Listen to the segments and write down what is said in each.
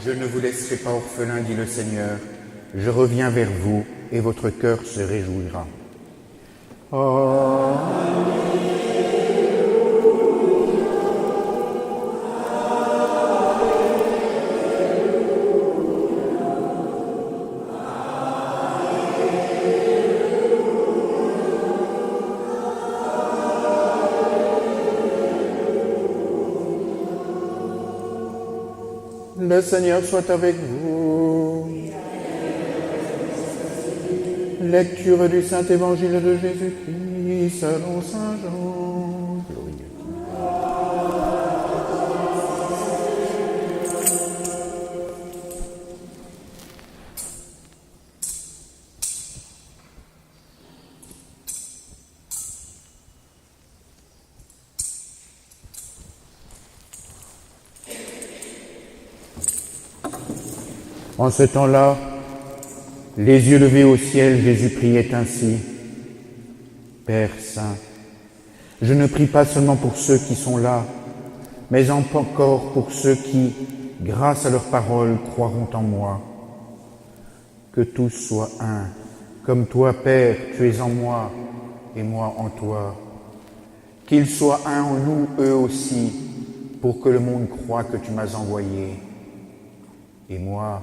Je ne vous laisserai pas orphelin, dit le Seigneur. Je reviens vers vous et votre cœur se réjouira. Le Seigneur soit avec vous. Lecture du Saint-Évangile de Jésus-Christ selon Saint Jean. En ce temps-là, les yeux levés au ciel, Jésus priait ainsi. Père Saint, je ne prie pas seulement pour ceux qui sont là, mais encore pour ceux qui, grâce à leur parole, croiront en moi. Que tous soient un, comme toi, Père, tu es en moi et moi en toi. Qu'ils soient un en nous, eux aussi, pour que le monde croie que tu m'as envoyé. Et moi,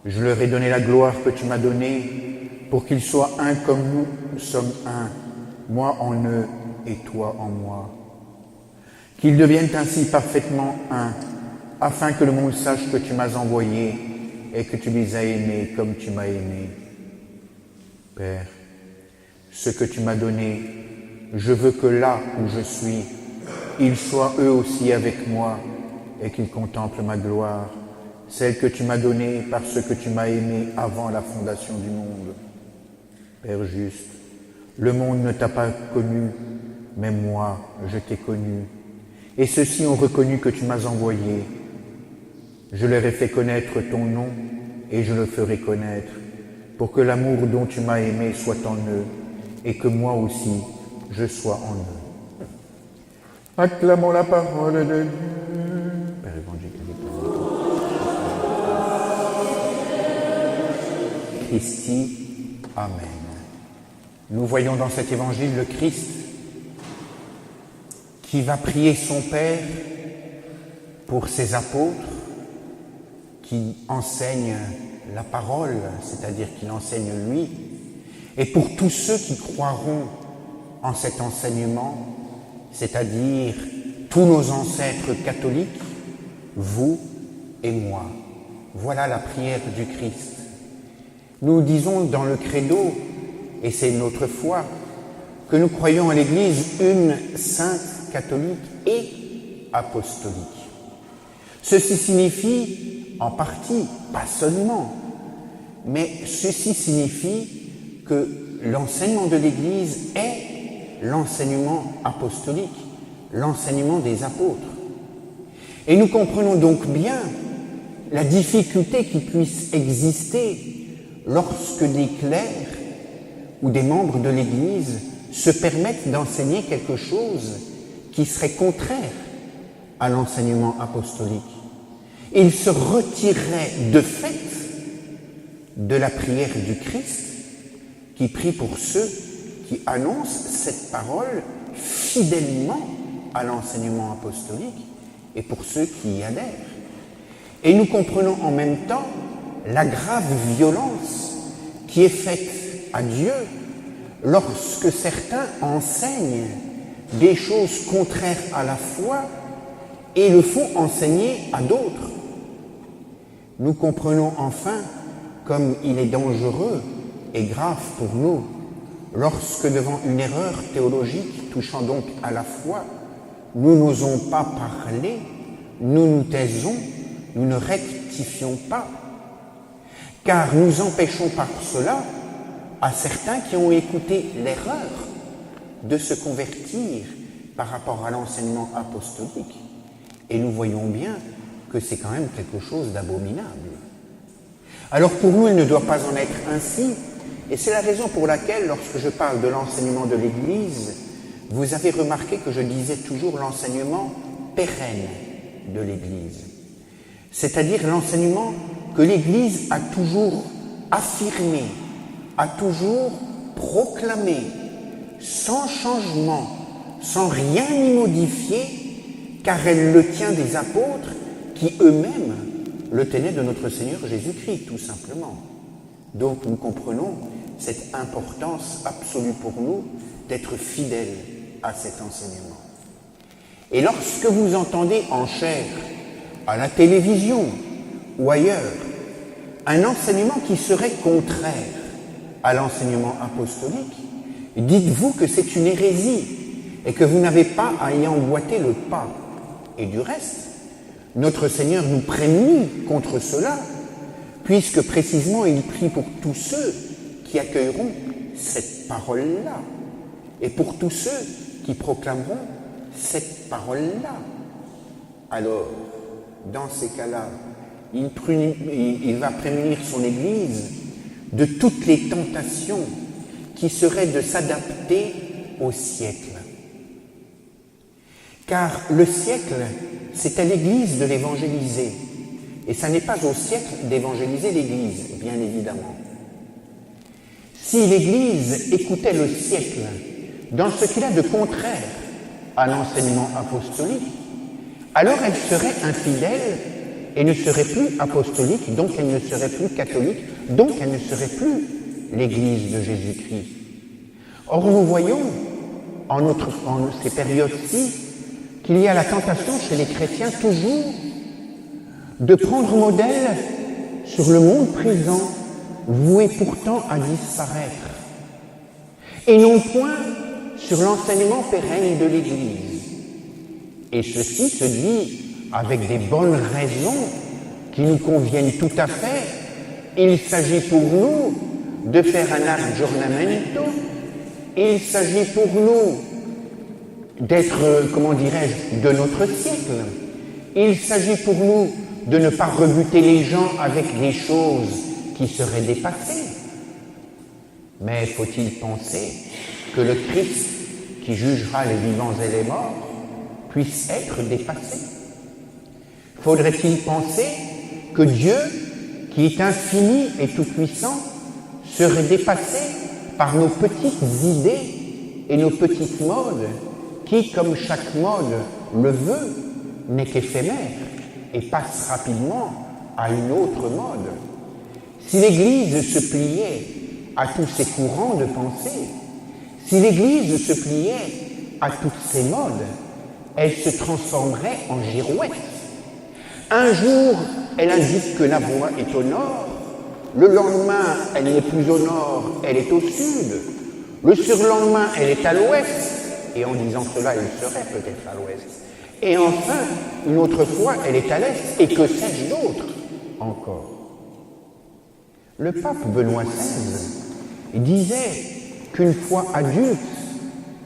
je leur ai donné la gloire que tu m'as donnée, pour qu'ils soient un comme nous sommes un, moi en eux et toi en moi. Qu'ils deviennent ainsi parfaitement un, afin que le monde sache que tu m'as envoyé et que tu les as aimés comme tu m'as aimé. Père, ce que tu m'as donné, je veux que là où je suis, ils soient eux aussi avec moi et qu'ils contemplent ma gloire, celle que tu m'as donnée parce que tu m'as aimé avant la fondation du monde. Père juste, le monde ne t'a pas connu, mais moi, je t'ai connu. Et ceux-ci ont reconnu que tu m'as envoyé. Je leur ai fait connaître ton nom et je le ferai connaître, pour que l'amour dont tu m'as aimé soit en eux et que moi aussi, je sois en eux. Acclamons la parole de Dieu. Père évangélique. Christi, Amen. Nous voyons dans cet évangile le Christ qui va prier son Père pour ses apôtres, qui enseignent la parole, c'est-à-dire qu'il enseigne lui, et pour tous ceux qui croiront en cet enseignement, c'est-à-dire tous nos ancêtres catholiques, vous et moi. Voilà la prière du Christ. Nous disons dans le credo, et c'est notre foi, que nous croyons à l'Église une sainte, catholique et apostolique. Ceci signifie, en partie, pas seulement, mais ceci signifie que l'enseignement de l'Église est l'enseignement apostolique, l'enseignement des apôtres. Et nous comprenons donc bien la difficulté qui puisse exister lorsque des clercs ou des membres de l'Église se permettent d'enseigner quelque chose qui serait contraire à l'enseignement apostolique. Ils se retireraient de fait de la prière du Christ qui prie pour ceux qui annoncent cette parole fidèlement à l'enseignement apostolique et pour ceux qui y adhèrent. Et nous comprenons en même temps la grave violence qui est faite à Dieu lorsque certains enseignent des choses contraires à la foi et le font enseigner à d'autres. Nous comprenons enfin comme il est dangereux et grave pour nous lorsque devant une erreur théologique touchant donc à la foi, nous n'osons pas parler, nous nous taisons, nous ne rectifions pas. Car nous empêchons par cela à certains qui ont écouté l'erreur de se convertir par rapport à l'enseignement apostolique. Et nous voyons bien que c'est quand même quelque chose d'abominable. Alors pour nous, il ne doit pas en être ainsi, et c'est la raison pour laquelle, lorsque je parle de l'enseignement de l'Église, vous avez remarqué que je disais toujours l'enseignement pérenne de l'Église. c'est-à-dire l'enseignement que l'Église a toujours affirmé, a toujours proclamé, sans changement, sans rien y modifier, car elle le tient des apôtres qui eux-mêmes le tenaient de notre Seigneur Jésus-Christ, tout simplement. Donc nous comprenons cette importance absolue pour nous d'être fidèles à cet enseignement. Et lorsque vous entendez en chair, à la télévision ou ailleurs, un enseignement qui serait contraire à l'enseignement apostolique, dites-vous que c'est une hérésie et que vous n'avez pas à y emboîter le pas. Et du reste, notre Seigneur nous prémunit contre cela, puisque précisément il prie pour tous ceux qui accueilleront cette parole-là, et pour tous ceux qui proclameront cette parole-là. Alors, dans ces cas-là, il va prémunir son Église de toutes les tentations qui seraient de s'adapter au siècle. Car le siècle, c'est à l'Église de l'évangéliser, et ça n'est pas au siècle d'évangéliser l'Église, bien évidemment. Si l'Église écoutait le siècle dans ce qu'il a de contraire à l'enseignement apostolique, alors elle serait infidèle et ne serait plus apostolique, donc elle ne serait plus catholique, donc elle ne serait plus l'Église de Jésus-Christ. Or, nous voyons, en ces périodes-ci, qu'il y a la tentation chez les chrétiens toujours de prendre modèle sur le monde présent, voué pourtant à disparaître, et non point sur l'enseignement pérenne de l'Église. Et ceci se dit avec des bonnes raisons qui nous conviennent tout à fait. Il s'agit pour nous de faire un aggiornamento, il s'agit pour nous d'être, de notre siècle. Il s'agit pour nous de ne pas rebuter les gens avec des choses qui seraient dépassées. Mais faut-il penser que le Christ, qui jugera les vivants et les morts, puisse être dépassé? Faudrait-il penser que Dieu, qui est infini et tout-puissant, serait dépassé par nos petites idées et nos petites modes, qui, comme chaque mode le veut, n'est qu'éphémère et passe rapidement à une autre mode? Si l'Église se pliait à tous ces courants de pensée, si l'Église se pliait à toutes ces modes, elle se transformerait en girouette. Un jour, elle indique que la voie est au nord, le lendemain, elle n'est plus au nord, elle est au sud, le surlendemain, elle est à l'ouest, et en disant cela, elle serait peut-être à l'ouest. Et enfin, une autre fois, elle est à l'est, et que sais-je d'autre encore? Le pape Benoît XVI disait qu'une foi adulte,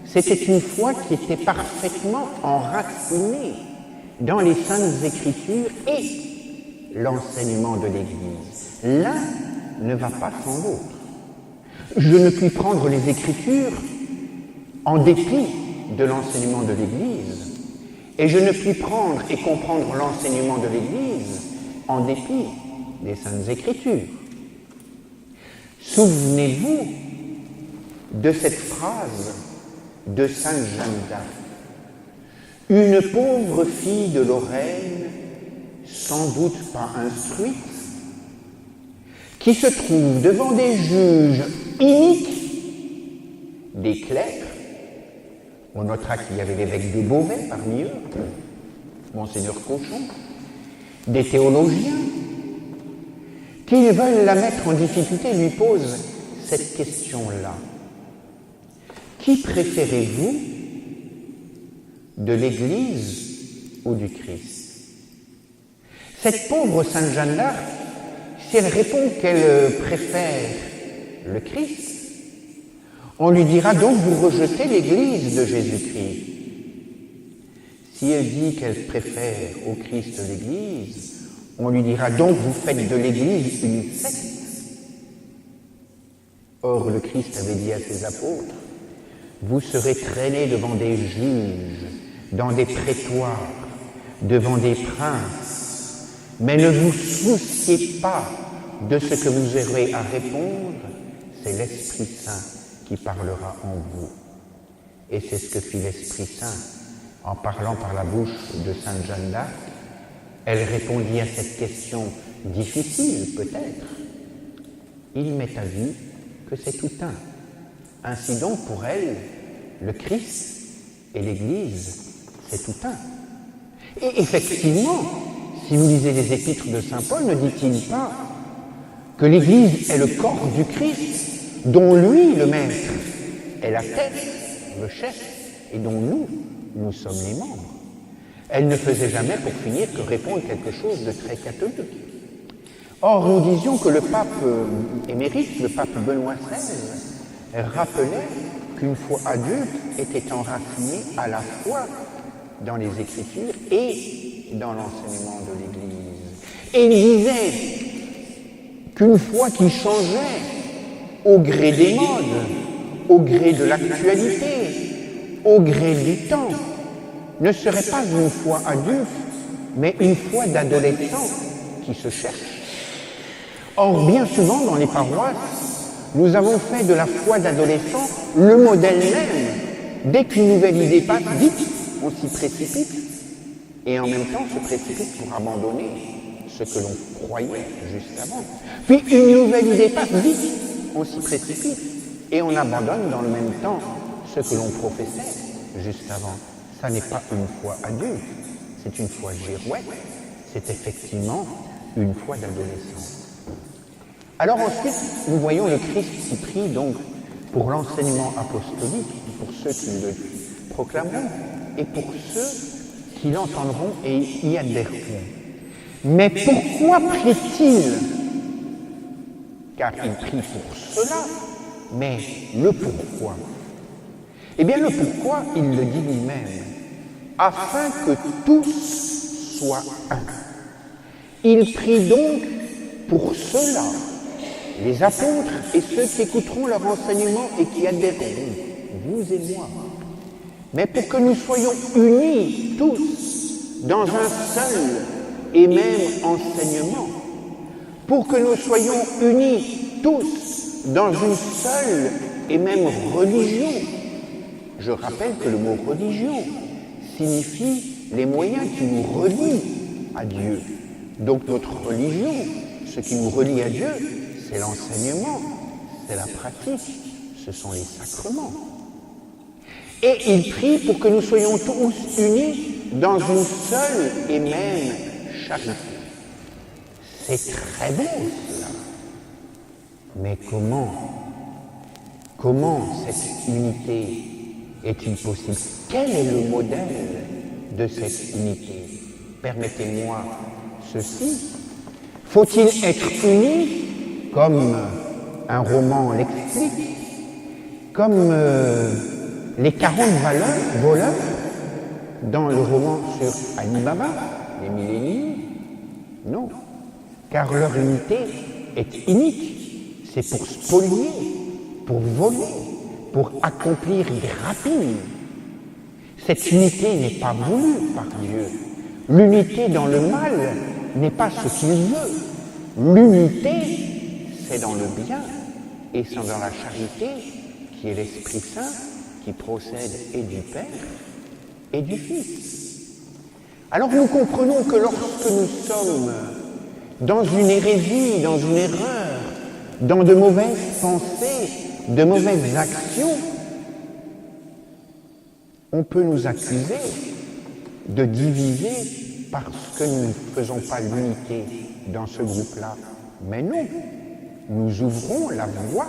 c'était une foi qui était parfaitement enracinée dans les Saintes Écritures et l'enseignement de l'Église. L'un ne va pas sans l'autre. Je ne puis prendre les Écritures en dépit de l'enseignement de l'Église, et je ne puis prendre et comprendre l'enseignement de l'Église en dépit des Saintes Écritures. Souvenez-vous de cette phrase de Sainte Jeanne d'Arc. Une pauvre fille de Lorraine, sans doute pas instruite, qui se trouve devant des juges iniques, des clercs. On notera qu'il y avait l'évêque des Beauvais parmi eux, Monseigneur Cochon, des théologiens, qui veulent la mettre en difficulté, lui posent cette question-là. Qui préférez-vous, de l'Église ou du Christ? Cette pauvre Sainte Jeanne d'Arc, si elle répond qu'elle préfère le Christ, on lui dira donc vous rejetez l'Église de Jésus-Christ. Si elle dit qu'elle préfère au Christ l'Église, on lui dira donc vous faites de l'Église une secte. Or le Christ avait dit à ses apôtres, vous serez traînés devant des juges, dans des prétoires, devant des princes, Mais ne vous souciez pas de ce que vous aurez à répondre, c'est l'Esprit Saint qui parlera en vous. Et c'est ce que fit l'Esprit Saint en parlant par la bouche de Sainte Jeanne d'Arc. Elle répondit à cette question difficile peut-être. Il m'est avis que c'est tout un. Ainsi donc pour elle, le Christ et l'Église, c'est tout un. Et effectivement, si vous lisez les épîtres de saint Paul, ne dit-il pas que l'Église est le corps du Christ, dont lui, le Maître, est la tête, le chef, et dont nous sommes les membres. Elle ne faisait jamais, pour finir, que répondre quelque chose de très catholique. Or, nous disions que le pape émérite, le pape Benoît XVI, rappelait qu'une foi adulte était enracinée à la fois dans les Écritures et dans l'enseignement de l'Église. Et il disait qu'une foi qui changeait au gré des modes, au gré de l'actualité, au gré du temps, ne serait pas une foi adulte, mais une foi d'adolescent qui se cherche. Or, bien souvent, dans les paroisses, nous avons fait de la foi d'adolescent le modèle même. Dès qu'une nouvelle idée passe, vite, on s'y précipite, et en même temps se précipite pour abandonner ce que l'on croyait juste avant. Puis une nouvelle idée passe, vite, on s'y précipite, et on abandonne dans le même temps ce que l'on professait juste avant. Ça n'est pas une foi adulte, c'est une foi girouette, c'est effectivement une foi d'adolescent. Alors ensuite, nous voyons le Christ qui prie donc pour l'enseignement apostolique, pour ceux qui le proclameront, et pour ceux qui l'entendront et y adhéreront. Mais pourquoi prie-t-il? Car il prie pour cela, mais le pourquoi? Eh bien, le pourquoi, il le dit lui-même, afin que tous soient un. Il prie donc pour cela, les apôtres et ceux qui écouteront leur enseignement et qui adhéreront, vous et moi, mais pour que nous soyons unis tous dans un seul et même enseignement, pour que nous soyons unis tous dans une seule et même religion. Je rappelle que le mot religion signifie les moyens qui nous relient à Dieu. Donc notre religion, ce qui nous relie à Dieu, c'est l'enseignement, c'est la pratique, ce sont les sacrements. Et il prie pour que nous soyons tous unis dans une seule et même charité. C'est très beau cela. Mais comment cette unité est-il possible? Quel est le modèle de cette unité? Permettez-moi ceci. Faut-il être unis comme un roman l'explique, comme les 40 voleurs dans le roman sur Ali Baba, les milléniaux? Non, car leur unité est unique. C'est pour spolier, pour voler, pour accomplir des rapines. Cette unité n'est pas voulue par Dieu. L'unité dans le mal n'est pas ce qu'il veut. L'unité, c'est dans le bien et c'est dans la charité qui est l'Esprit Saint qui procède et du Père et du Fils. Alors nous comprenons que lorsque nous sommes dans une hérésie, dans une erreur, dans de mauvaises pensées, de mauvaises actions, on peut nous accuser de diviser parce que nous ne faisons pas l'unité dans ce groupe-là. Mais non, nous ouvrons la voie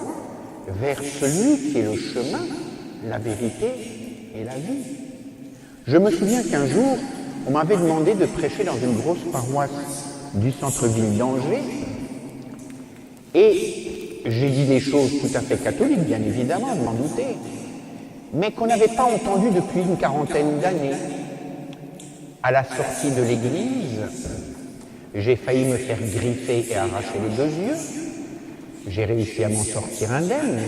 vers celui qui est le chemin, la vérité et la vie. Je me souviens qu'un jour, on m'avait demandé de prêcher dans une grosse paroisse du centre-ville d'Angers, et j'ai dit des choses tout à fait catholiques, bien évidemment, je m'en doutais, mais qu'on n'avait pas entendu depuis une quarantaine d'années. À la sortie de l'église, j'ai failli me faire griffer et arracher les 2 yeux. J'ai réussi à m'en sortir indemne.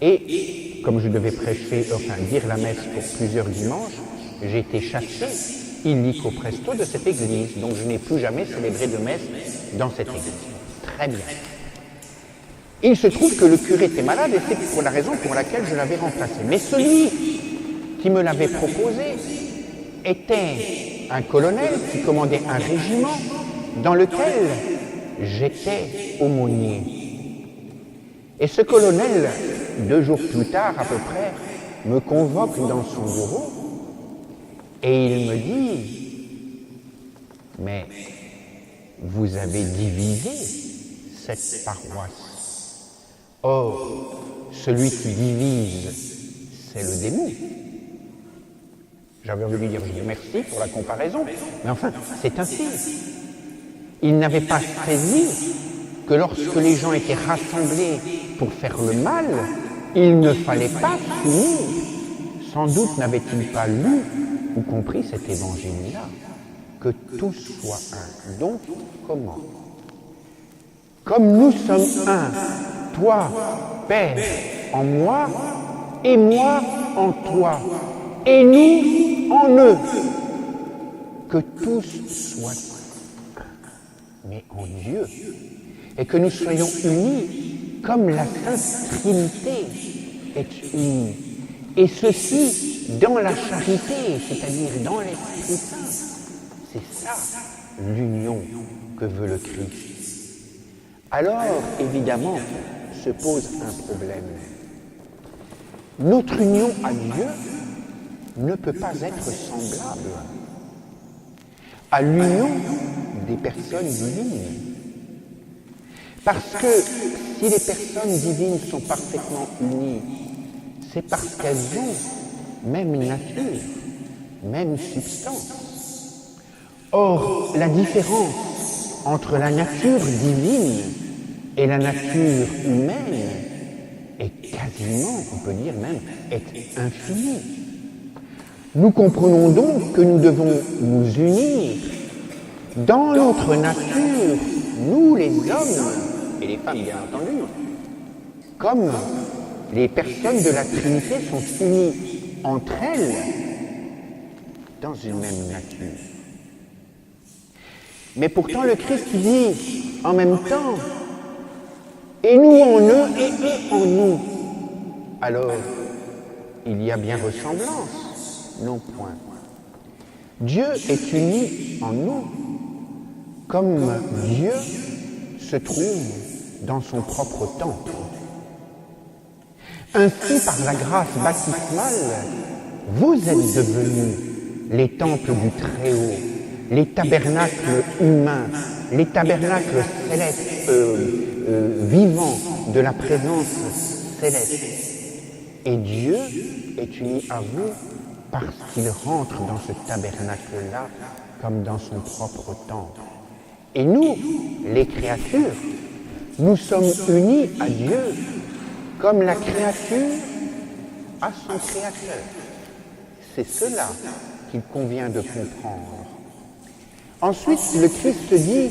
Et comme je devais prêcher, dire la messe pour plusieurs dimanches, j'ai été chassé illico presto de cette église. Donc je n'ai plus jamais célébré de messe dans cette église. Très bien. Il se trouve que le curé était malade et c'est pour la raison pour laquelle je l'avais remplacé. Mais celui qui me l'avait proposé était un colonel qui commandait un régiment dans lequel j'étais aumônier. Et ce colonel, 2 jours plus tard à peu près, me convoque dans son bureau et il me dit « Mais vous avez divisé cette paroisse. Or, celui qui divise, c'est le démon. » J'avais envie de lui dire « Je vous remercie pour la comparaison, mais enfin, c'est ainsi. » Il n'avait pas saisi que lorsque les gens étaient rassemblés pour faire le mal, il ne fallait pas s'unir. Sans doute n'avait-il pas lu ou compris cet évangile-là, que tous soient un. Donc, comment? Comme nous sommes un, toi, Père, en moi, et moi en toi, et nous en eux, que tous soient un, mais en Dieu, et que nous soyons unis comme la Sainte Trinité est unie. Et ceci dans la charité, c'est-à-dire dans l'Esprit Saint. C'est ça l'union que veut le Christ. Alors, évidemment, se pose un problème. Notre union à Dieu ne peut pas être semblable à l'union des personnes divines. Parce que si les personnes divines sont parfaitement unies, c'est parce qu'elles ont même nature, même substance. Or, la différence entre la nature divine et la nature humaine est quasiment, on peut dire même, est infinie. Nous comprenons donc que nous devons nous unir dans notre nature, nous les hommes, et les femmes bien entendu, comme les personnes de la Trinité sont unies entre elles dans une même nature. Mais pourtant le Christ dit en même temps, et nous en eux et eux en nous. Alors, il y a bien ressemblance? Non point. Dieu est uni en nous, comme Dieu se trouve dans son propre temple. Ainsi, par la grâce baptismale, vous êtes devenus les temples du Très-Haut, les tabernacles humains, les tabernacles célestes, vivants de la présence céleste. Et Dieu est uni à vous parce qu'il rentre dans ce tabernacle-là comme dans son propre temple. Et nous, les créatures, nous sommes unis à Dieu comme la créature à son créateur. C'est cela qu'il convient de comprendre. Ensuite, le Christ dit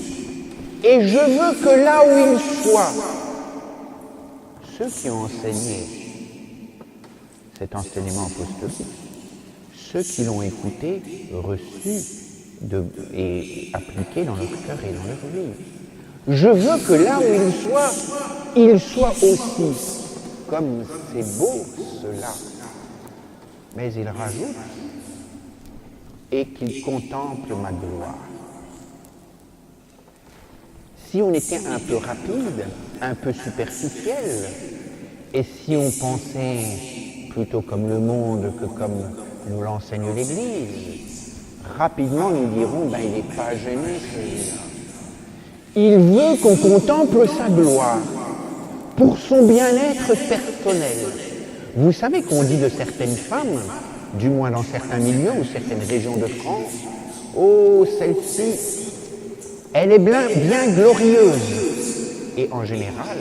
« Et je veux que là où il soit », ceux qui ont enseigné cet enseignement apostolique, ceux qui l'ont écouté, reçu et appliqué dans leur cœur et dans leur vie. Je veux que là où il soit aussi. Comme c'est beau cela. Mais il rajoute « et qu'il contemple ma gloire ». Si on était un peu rapide, un peu superficiel, et si on pensait plutôt comme le monde que comme nous l'enseigne l'Église, rapidement nous dirons « il n'est pas gêné celui-là ». Il veut qu'on contemple sa gloire pour son bien-être personnel. Vous savez qu'on dit de certaines femmes, du moins dans certains milieux ou certaines régions de France, « Oh, celle-ci, elle est bien glorieuse ». Et en général,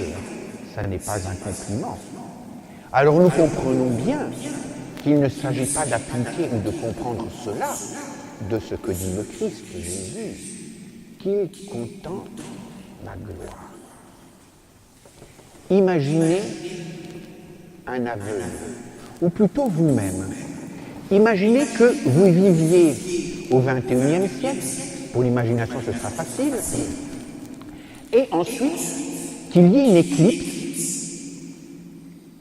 ça n'est pas un compliment. Alors nous comprenons bien qu'il ne s'agit pas d'appliquer ou de comprendre cela de ce que dit le Christ, Jésus, qu'il contemple ma gloire. Imaginez un aveugle, ou plutôt vous-même. Imaginez que vous viviez au XXIe siècle. Pour l'imagination, ce sera facile. Et ensuite, qu'il y ait une éclipse,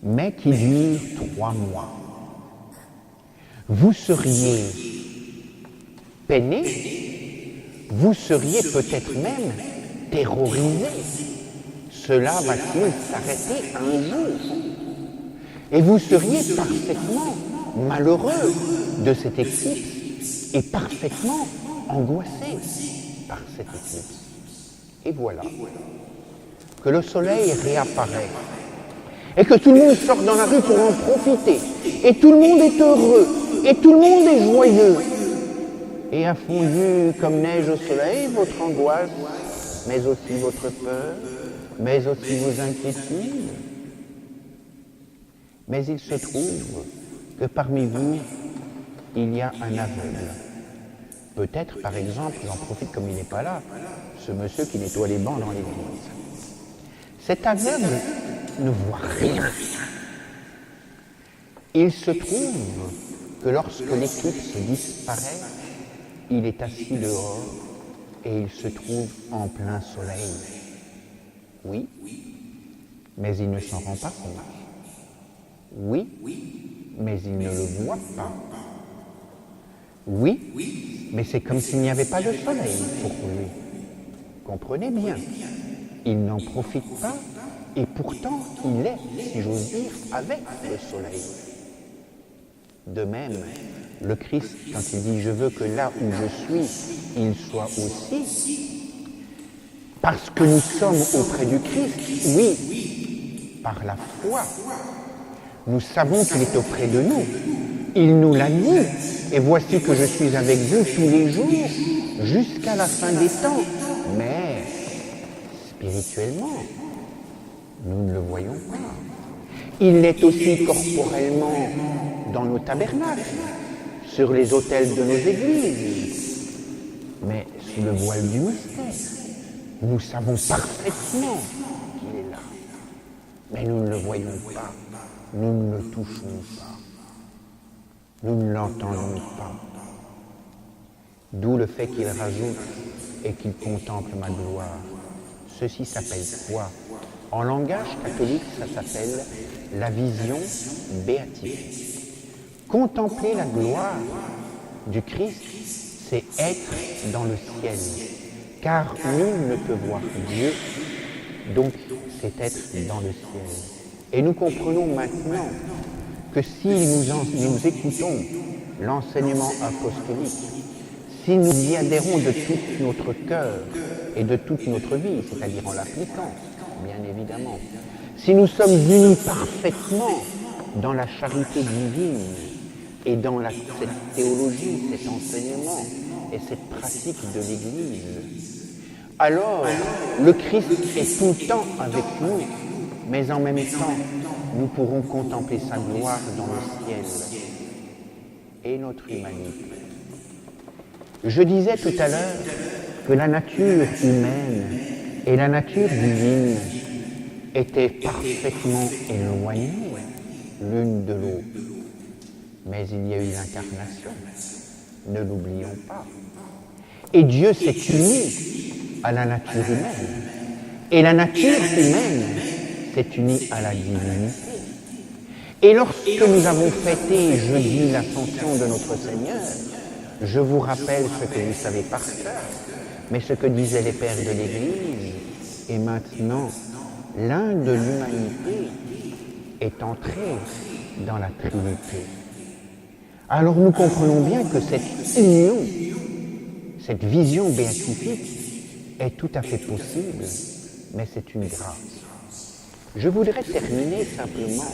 mais qui dure 3 mois. Vous seriez peiné, vous seriez peut-être même terrorisé. Cela va-t-il s'arrêter un jour? Et vous seriez parfaitement malheureux de cette éclipse et parfaitement angoissé par cette éclipse. Et voilà que le soleil réapparaît et que tout le monde sort dans la rue pour en profiter. Et tout le monde est heureux et tout le monde est joyeux. Et a fondu comme neige au soleil votre angoisse, mais aussi votre peur, mais aussi vos inquiétudes. Mais il se trouve que parmi vous, il y a un aveugle. Peut-être, par exemple, j'en profite comme il n'est pas là, ce monsieur qui nettoie les bancs dans l'église. Cet aveugle ne voit rien. Il se trouve que lorsque l'éclipse disparaît, il est assis dehors et il se trouve en plein soleil. Oui, mais il ne s'en rend pas compte. Oui, mais il ne le voit pas. Oui, mais c'est comme s'il n'y avait pas de soleil pour lui. Comprenez bien, il n'en profite pas et pourtant il est, si j'ose dire, avec le soleil. De même, le Christ, quand il dit « je veux que là où je suis, il soit aussi », parce que nous sommes auprès du Christ, oui, par la foi. Nous savons qu'il est auprès de nous. Il nous l'a dit. Et voici que je suis avec vous tous les jours, jusqu'à la fin des temps. Mais, spirituellement, nous ne le voyons pas. Il est aussi corporellement dans nos tabernacles, sur les autels de nos églises. Mais sous le voile du mystère, nous savons parfaitement qu'il est là. Mais nous ne le voyons pas. Nous ne le touchons pas. Nous ne l'entendons pas. D'où le fait qu'il rajoute et qu'il contemple ma gloire. Ceci s'appelle quoi? En langage catholique, ça s'appelle la vision béatifique. Contempler la gloire du Christ, c'est être dans le ciel. Car nul ne peut voir Dieu, donc c'est être dans le ciel. Et nous comprenons maintenant que si nous écoutons l'enseignement apostolique, si nous y adhérons de tout notre cœur et de toute notre vie, c'est-à-dire en l'appliquant, bien évidemment, si nous sommes unis parfaitement dans la charité divine et dans cette théologie, cet enseignement et cette pratique de l'Église, alors le Christ est tout le temps avec nous, mais en même temps, nous pourrons contempler sa gloire dans le ciel et notre humanité. Je disais tout à l'heure que la nature humaine et la nature divine étaient parfaitement éloignées l'une de l'autre. Mais il y a eu l'incarnation, ne l'oublions pas. Et Dieu s'est uni à la nature humaine. Et la nature humaine s'est unie à la divinité. Et lorsque nous avons fêté jeudi l'ascension de notre Seigneur, je vous rappelle ce que vous savez par cœur, mais ce que disaient les pères de l'Église, et maintenant, l'un de l'humanité est entré dans la Trinité. Alors nous comprenons bien que cette union, cette vision béatifique est tout à fait possible, mais c'est une grâce. Je voudrais terminer simplement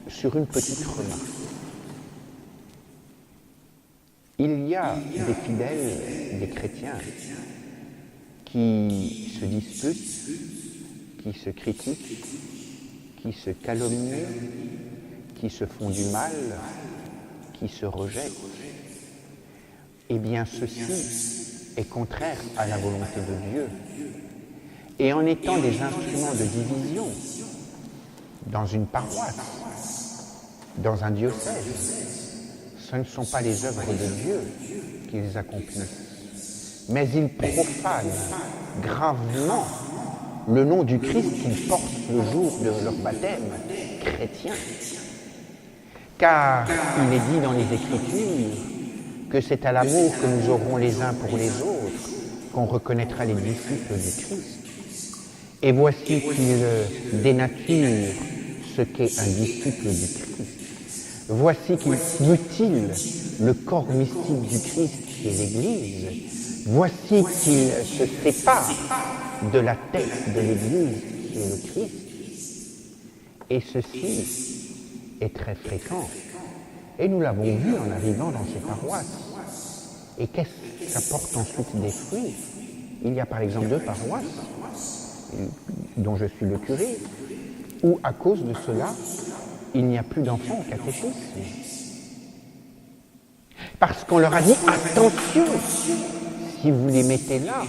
sur une petite remarque. Il y a des fidèles, des chrétiens, qui se disputent, qui se critiquent, qui se calomnient, qui se font du mal, qui se rejettent. Eh bien, ceci est contraire à la volonté de Dieu. Et en étant des instruments de division dans une paroisse, dans un diocèse, ce ne sont pas les œuvres de Dieu qu'ils accomplissent, mais ils profanent gravement le nom du Christ qu'ils portent le jour de leur baptême chrétien. Car il est dit dans les Écritures que c'est à l'amour que nous aurons les uns pour les autres qu'on reconnaîtra les disciples du Christ. Et voici qu'il dénature ce qu'est un disciple du Christ. Voici qu'il mutile le corps mystique du Christ qui est l'Église. Voici qu'il se sépare de la tête de l'Église qui est le Christ. Et ceci est très fréquent. Et nous l'avons vu en arrivant dans ces paroisses. Et qu'est-ce que ça porte ensuite des fruits? Il y a par exemple 2 paroisses, dont je suis le curé, où à cause de cela, il n'y a plus d'enfants au catéchisme. Parce qu'on leur a dit, attention, si vous les mettez là,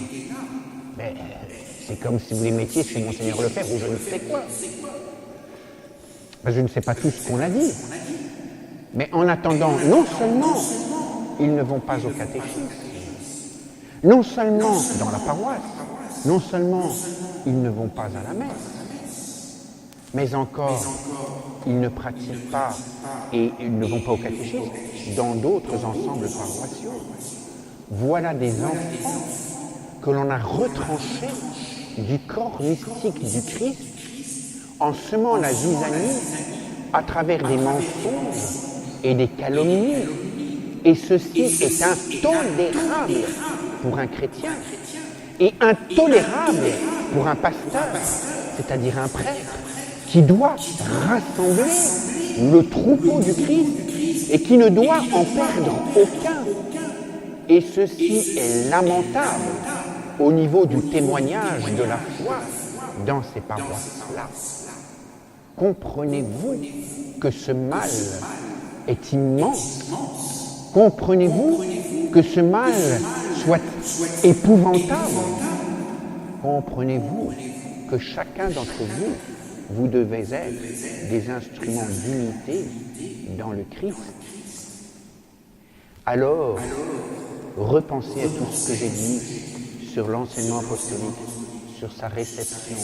ben, c'est comme si vous les mettiez chez Monseigneur Lefebvre ou je ne sais quoi. Ben, je ne sais pas tout ce qu'on a dit. Mais en attendant, non seulement ils ne vont pas au catéchisme, non seulement dans la paroisse, non seulement ils ne vont pas à la messe, mais encore ils ne pratiquent pas et ils ne vont pas au catéchisme dans d'autres ensembles paroissiaux. Voilà des enfants que l'on a retranchés du corps mystique du Christ en semant la zizanie à travers des mensonges et des calomnies. Et ceci est intolérable pour un chrétien et intolérable pour un pasteur, c'est-à-dire un prêtre, qui doit rassembler le troupeau du Christ et qui ne doit en perdre aucun. Et ceci est lamentable au niveau du témoignage de la foi dans ces paroisses-là. Comprenez-vous que ce mal est immense? Comprenez-vous que ce mal soit épouvantable? Comprenez-vous que chacun d'entre vous, vous devez être des instruments d'unité dans le Christ? Alors, repensez à tout ce que j'ai dit sur l'enseignement apostolique, sur sa réception,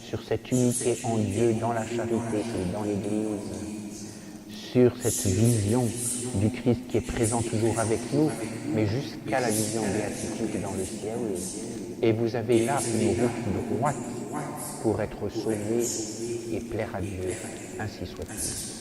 sur cette unité en Dieu dans la charité et dans l'Église, sur cette vision du Christ qui est présent toujours avec nous, mais jusqu'à la vision béatifique dans le ciel. Et vous avez là une route droite pour être sauvé et plaire à Dieu. Ainsi soit-il.